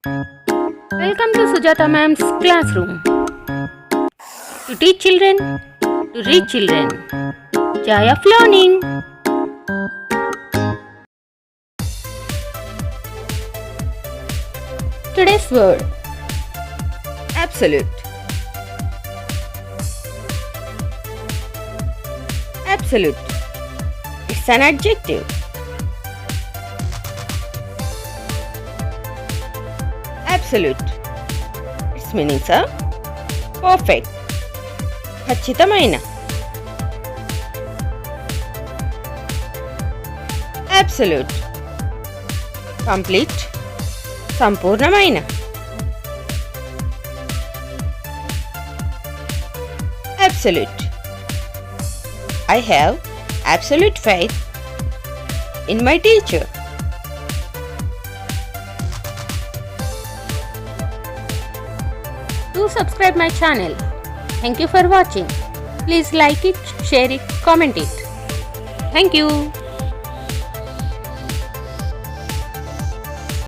Welcome to Sujatha ma'am's classroom. To teach children, to reach children. Joy of learning. Today's word: absolute. Absolute. It's an adjective. Absolute. Its meanings are perfect, ఖచ్చితమైన, absolute, complete, సంపూర్ణమైన, absolute. I have absolute faith in my teacher. Do subscribe my channel. Thank you for watching. Please like it, share it, comment it. Thank you.